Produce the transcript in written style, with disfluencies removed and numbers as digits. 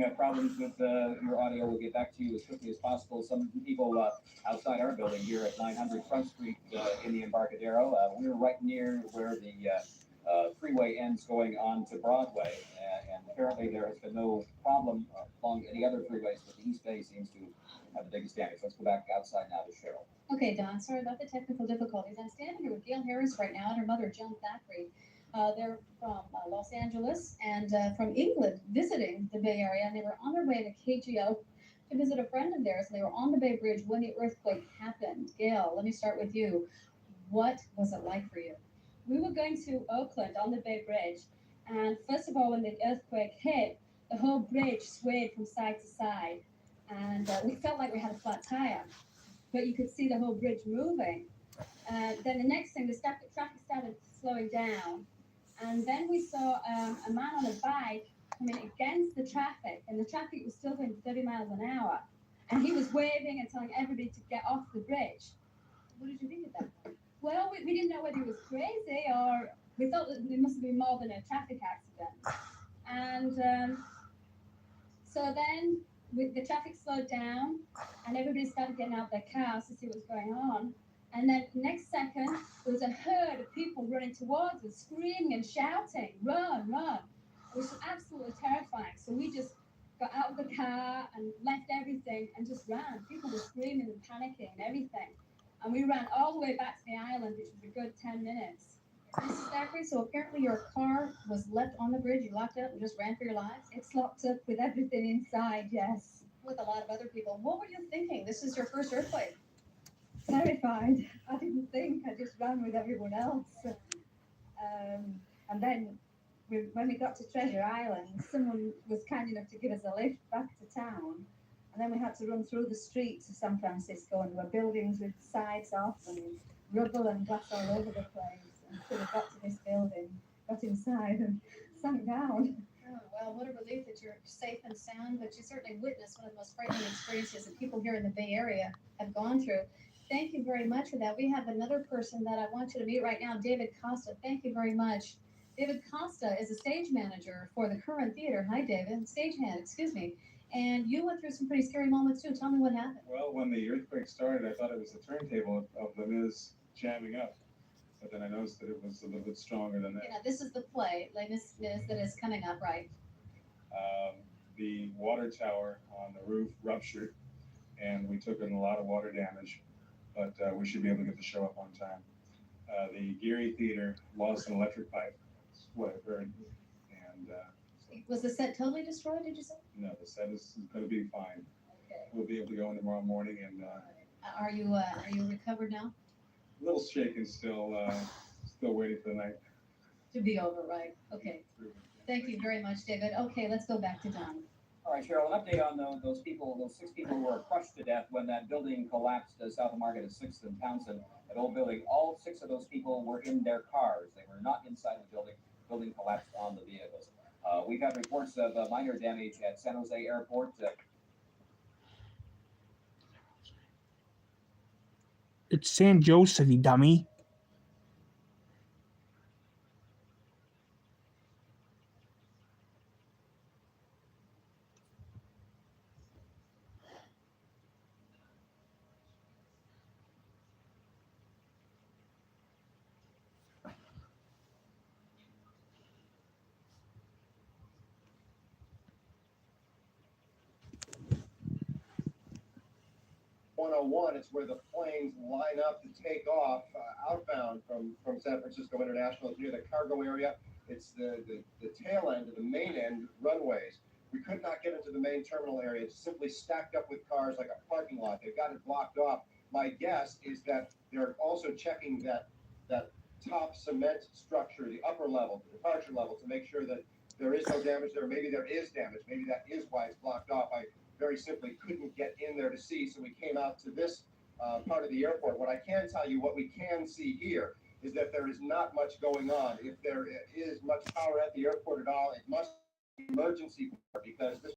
problems with your audio. We'll get back to you as quickly as possible. Some people outside our building here at 900 Front Street in the Embarcadero. We're right near where the freeway ends going on to Broadway, and apparently there has been no problem along any other freeways, but the East Bay seems to have the biggest damage. Let's go back outside now to Cheryl. Okay, Don, sorry about the technical difficulties. I'm standing here with Gail Harris right now and her mother, Joan Thackeray. They're from Los Angeles and from England visiting the Bay Area, and they were on their way to KGO to visit a friend of theirs, and they were on the Bay Bridge when the earthquake happened. Gail, let me start with you. What was it like for you? We were going to Oakland on the Bay Bridge, and first of all, when the earthquake hit, the whole bridge swayed from side to side, and we felt like we had a flat tire, but you could see the whole bridge moving. Then the next thing, the traffic started slowing down, and then we saw a man on a bike coming against the traffic, and the traffic was still going 30 miles an hour, and he was waving and telling everybody to get off the bridge. What did you think of that? Well, we didn't know whether he was crazy or we thought that there must have been more than a traffic accident. And so then the traffic slowed down and everybody started getting out of their cars to see what was going on. And then next second, there was a herd of people running towards us, screaming and shouting, run, run. It was absolutely terrifying. So we just got out of the car and left everything and just ran. People were screaming and panicking and everything. And we ran all the way back to the island, which was a good 10 minutes. Mrs. Thackeray, so apparently your car was left on the bridge. You locked it up and just ran for your lives? It's locked up with everything inside, yes. With a lot of other people. What were you thinking? This is your first earthquake. Terrified. I didn't think. I just ran with everyone else. And then when we got to Treasure Island, someone was kind enough to give us a lift back to town. And then we had to run through the streets of San Francisco, and there were buildings with sides off and rubble and glass all over the place. Until we got to this building, got inside and sank down. Oh, well, what a relief that you're safe and sound, but you certainly witnessed one of the most frightening experiences that people here in the Bay Area have gone through. Thank you very much for that. We have another person that I want you to meet right now, David Costa. Thank you very much. David Costa is a stage manager for the Current Theater. Hi, David. Stagehand, excuse me. And you went through some pretty scary moments too. Tell me what happened. Well, when the earthquake started, I thought it was the turntable of the Miz jamming up. But then I noticed that it was a little bit stronger than that. You know, this is the play, Les Mis, that is coming up, right? The water tower on the roof ruptured, and we took in a lot of water damage, but we should be able to get the show up on time. The Geary Theater lost an electric pipe. That's what I've heard. And Was the set totally destroyed, did you say? no, the set is going to be fine. Okay. We'll be able to go in tomorrow morning, and Are you recovered now? a little shaken still, still waiting for the night. To be over, right? Okay. Thank you very much, David. Okay, let's go back to Don. All right, Cheryl, an update on those people, those 6 people who were crushed to death when that building collapsed south of Market at 6th and Townsend, that old building. All 6 of those people were in their cars. They were not inside the building. The building collapsed on the vehicles. We've had reports of minor damage at San Jose Airport. It's San Joseph, you dummy. It's where the planes line up to take off outbound from San Francisco International. It's near the cargo area. It's the tail end of the main end runways. We could not get into the main terminal area. It's simply stacked up with cars like a parking lot. They've got it blocked off. My guess is that they're also checking that top cement structure, the upper level, the departure level, to make sure that there is no damage there. Maybe there is damage. Maybe that is why it's blocked off. I very simply couldn't get in there to see, so we came out to this part of the airport. What I can tell you, what we can see here, is that there is not much going on. If there is much power at the airport at all, it must be emergency power, because this